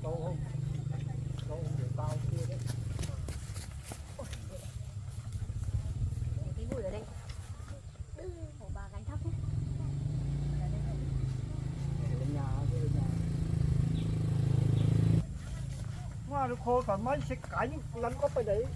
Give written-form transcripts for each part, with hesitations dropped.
câu không câu không để tao kia đấy cái bụi ở đây của bà gánh thấp nhé lên nhà hoa nó khô còn mấy sẽ cãi những lăn có phải đấy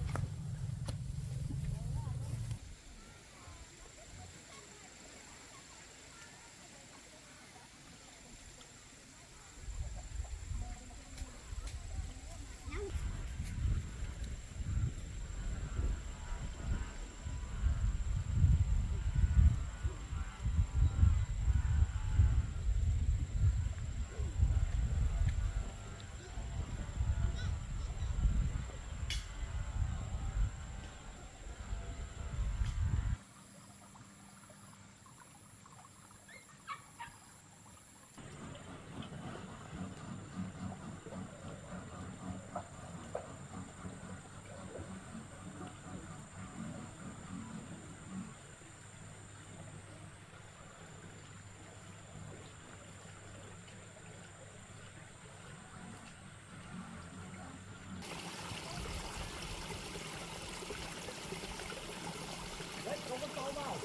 đấy không có sâu vào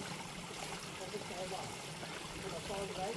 không có sâu vào không có sâu đấy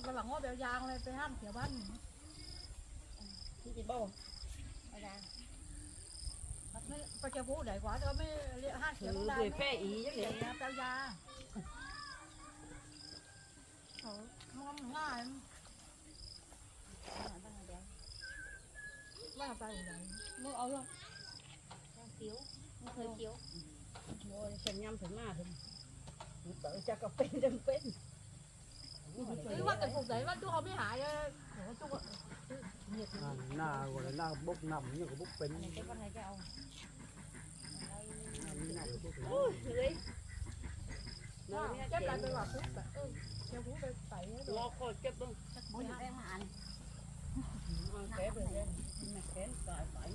cái bằng ngó bèo giang lênไปห้ามเขียวบ้านที่จีโบ้ไปยังไม่ไปเจ้าผู้ใหญ่กว่าก็ไม่เรียกห้ามเขียวได้ไม่อีอย่างนี้เปล่ายาโอ้มันง่ายไม่เอาไปไหนมึงเอาเลยเขียวมึงเคยเขียวโอ้ยฉันยำถึงหน้าถึงเต๋อจะกระเป็นจังเป็นcái mắt cái phục đấy mắt chú không biết hại chú nhiệt na gọi là na bốc nằm như cái bốc pin cái con này cái ông chết lại tôi vào phút theo phút tôi tẩy lo coi chết luôn mỗi nhà em ăn kém rồi lên mà kém cài phải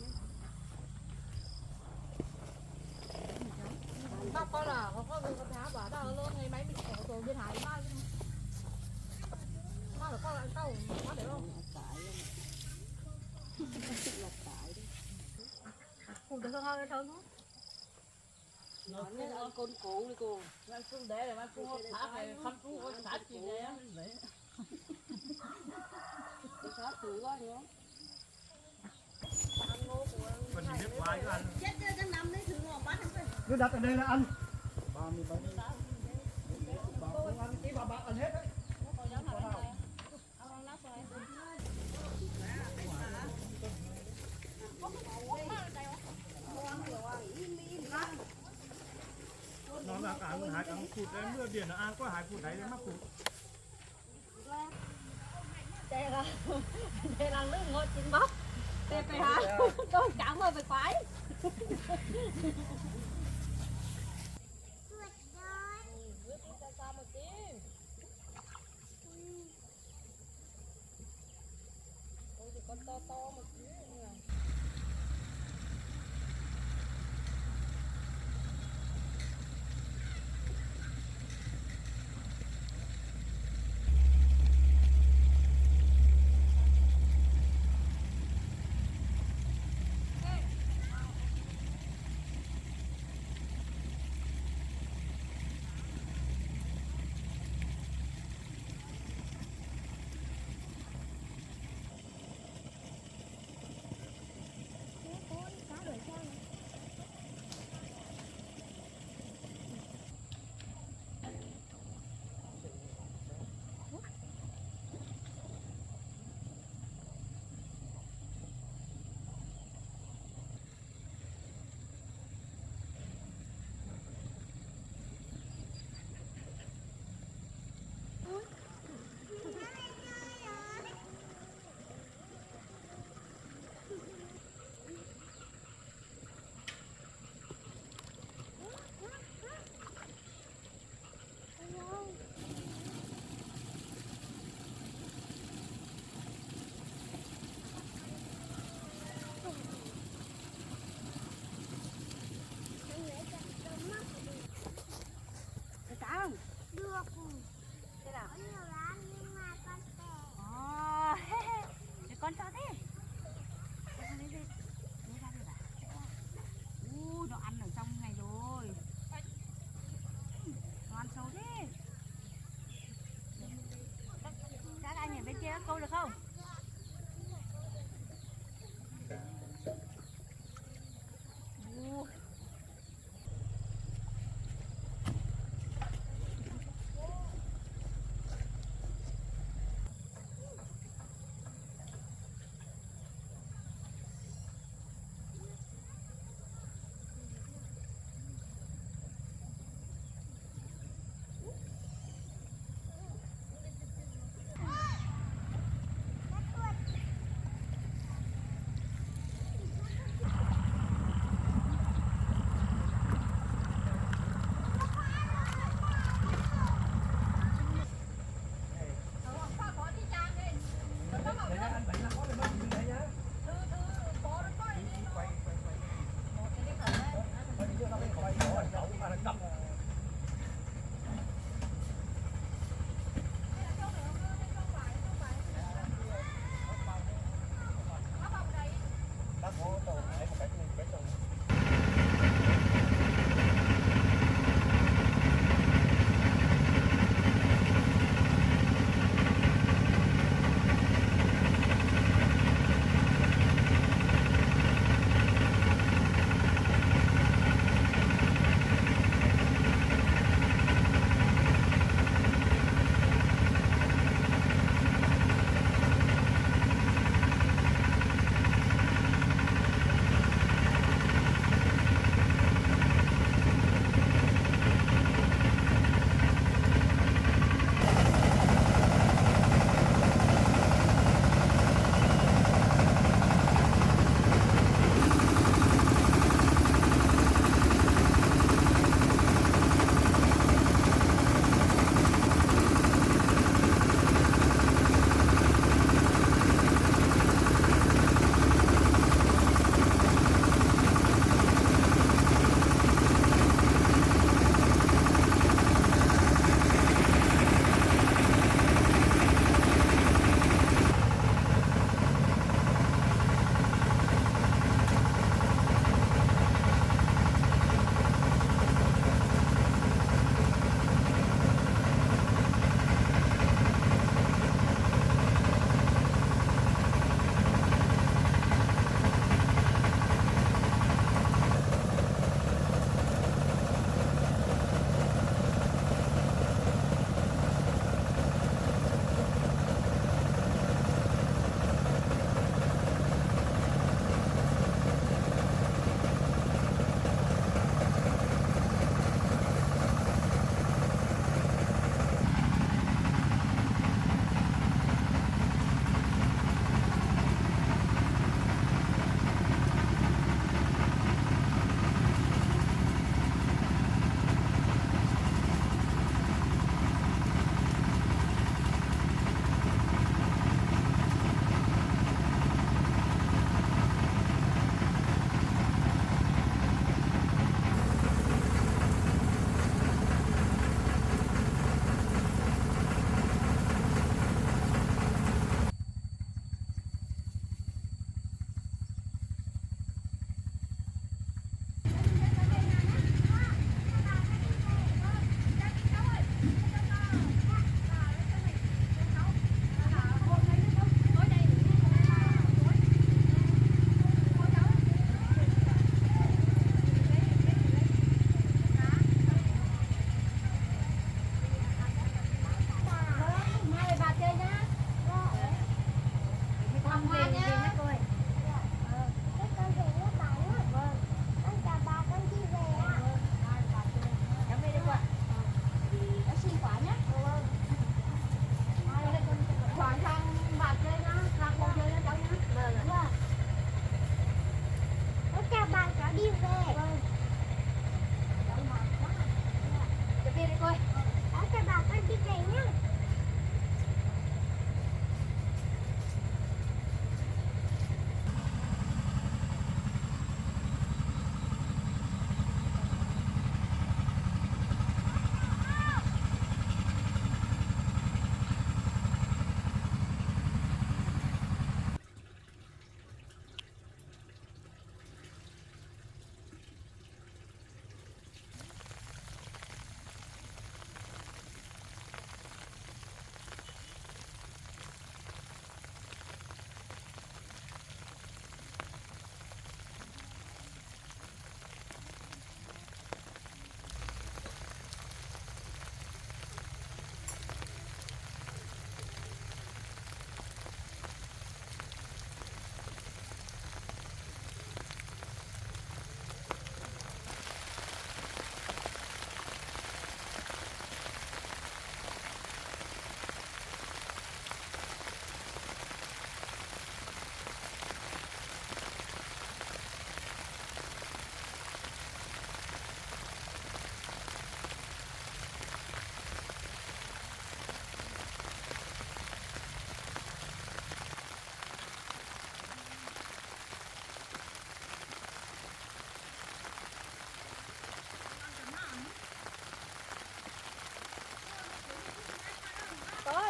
bác có là có người con tháo bảo đâu luôn ngày mấy mình khổ rồi bên hải mai nó là con câu có được không? Cùng được hơn cái thân nó như con cụ đi cô mang xuống để là mang xuống thả này không xuống có thả gì đây á vậy thả củ quá nữa ăn ngô của mình biết hoài cho anh chết chưa đang nằm đấy thử ngồi bắt anh cứ đặt ở đây là ăn 37 ăn tí bà ăn hết đấy nó là cả người hái cả cụt đấy mưa biển là ăn có hái cụt đấy mắc cụt đây là lưỡi ngồi chín bắp đây phải hả tôi cảm ơn phải phải con to to một tí Thế nào? Có nhiều lắm nhưng mà con tẻ. Để con cho thế. Con lấy đi. Lấy ra đi bà. Nó ăn ở trong này rồi. Nó ăn sâu thế. Các anh ở bên kia câu được không?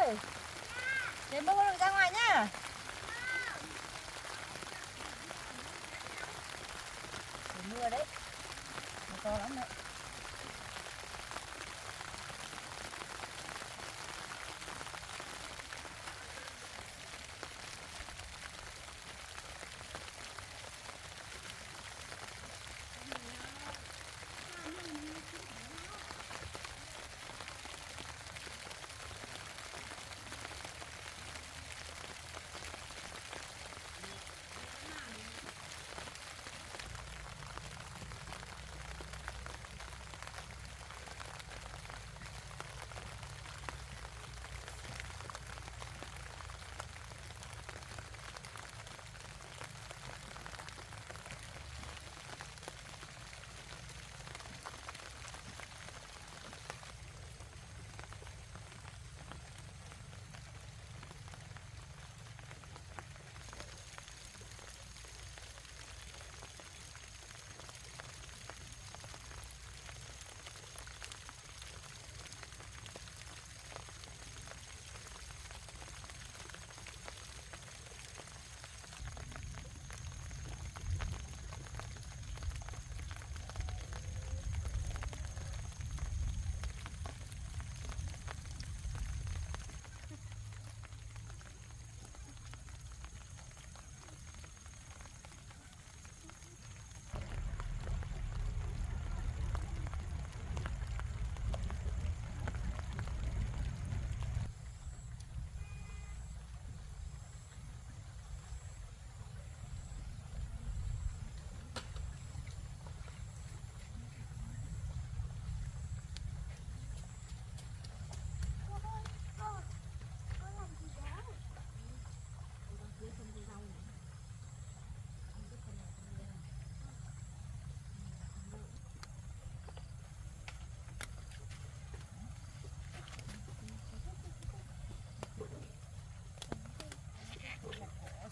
ơi. Để bố đừng ra ngoài nhá. Trời mưa đấy. Mưa to lắm đấy.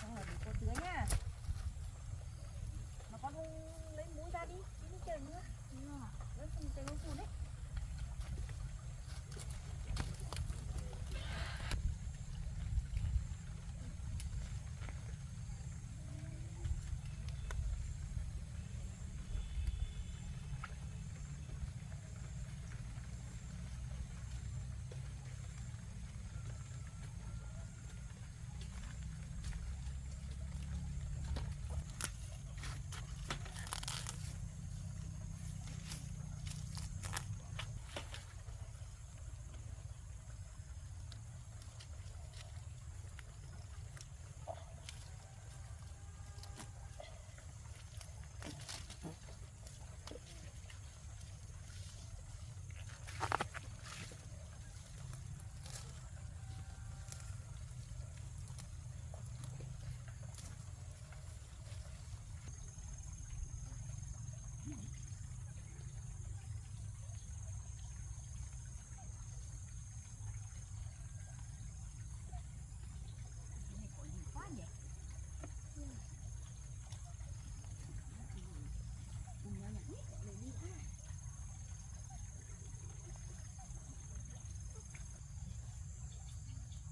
Xong rồi để cô tưới nhá. Mà con lấy muỗng ra đi trời mưa. Lấy phần trời mưa phùn đấy.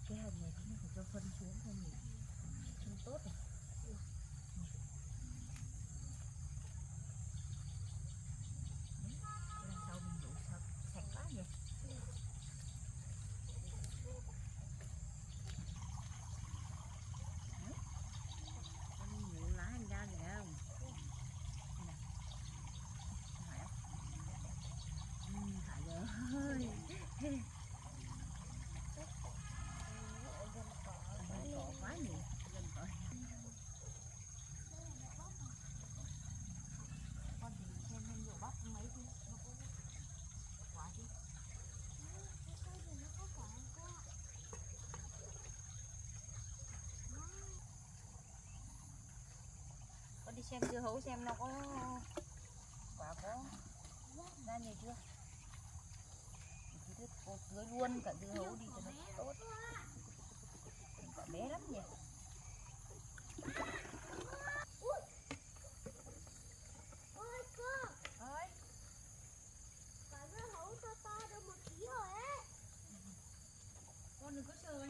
Cái hành này cũng phải cho phân xuống thôi nhỉ. Không tốt rồi. Lần sau mình đổ sạch quá nhỉ. Con nhổ lá hành ra gì không? Phải không? Phải rồi. Cỏ quá nhỉ. Gần cỏ. Con thì xem thêm rượu bắp mấy đi. Nó có quả chứ. Con đi xem dưa hấu xem nó có quả có ra nhiều chưa. Thì cô tưới luôn cả dưa hấu đi cho nó tốt. Quả bé lắm nhỉ. Ôi cô, Ơi, quả dưa hấu to to được 1 ký rồi ấy. con đừng có sờ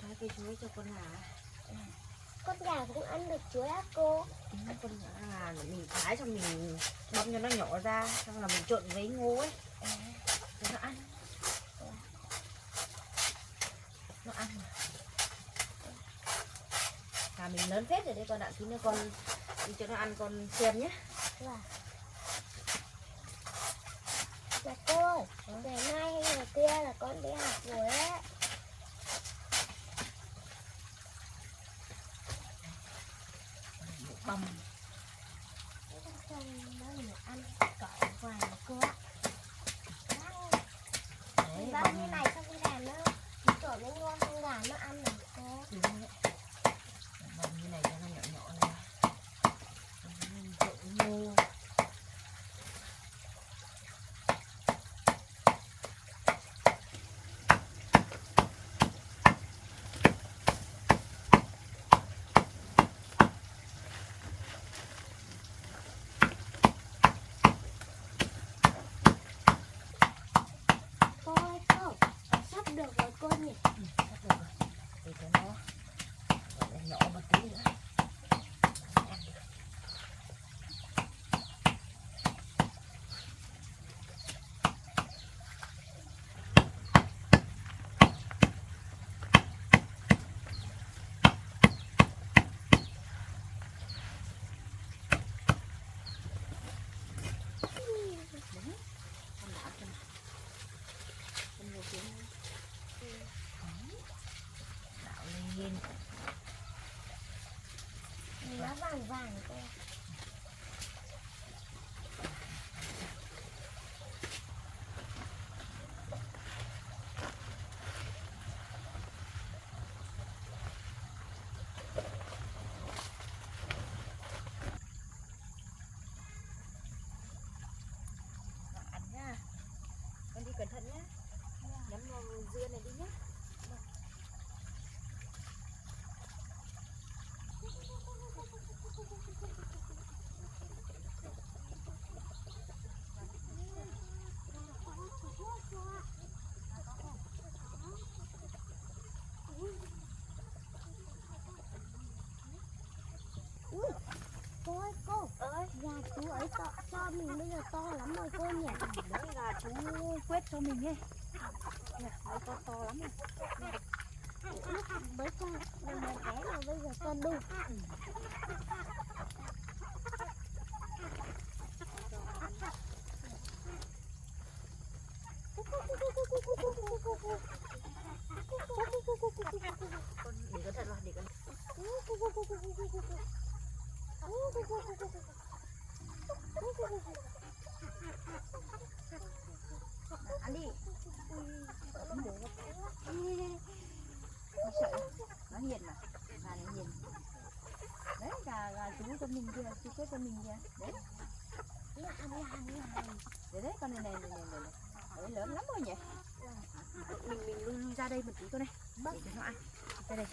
hái cây chuối cho con gà. Con gà cũng ăn được chuối á cô? Con gà mình thái xong mình băm cho nó nhỏ ra, xong là mình trộn với ngô ấy cho nó ăn. Nó ăn mà. Gà mình lớn phết rồi đấy con ạ, tí nữa con đi cho nó ăn con xem nhé. Vâng. Mà cô, ngày mai hay ngày kia là con đi học rồi á. Băm. Nó mình ăn cỏ vàng cô ạ. Đấy, Băm băm như này xong cái gà nó trộn với ngon hơn gà nó ăn này cô. đúng đấy. Băm như này cho nó nhỏ nhỏ này. Trộn với ngô. Cô ơi cô, sắp được rồi cô nhỉ? Sắp được rồi. Để cho nó gọi là nhỏ một tí nữa. Con đảo cho này. Con ngồi xuống đây. Đảo lên. Nó vàng vàng cô. Ăn nhá. Con đi cẩn thận nhá. Nhắm vào dưa này đi nhá. Cô ơi cô, gà chú ấy cho mình bây giờ to lắm rồi cô nhỉ? Đấy là chú quét cho mình ấy. Đấy, to lắm rồi. Lúc mới con là một bé mà bây giờ con đu. Con để cẩn thận vào, để cẩn thận. Ăn đi. Nó sợ, nó hiền mà, gà này hiền. Đấy, gà chú cho mình kìa, chú quét cho mình kìa. Đấy. Đấy, con này. Đấy, lớn lắm rồi nhỉ. Mình lui ra đây một tí con này, để cho nó ăn. Đây đây.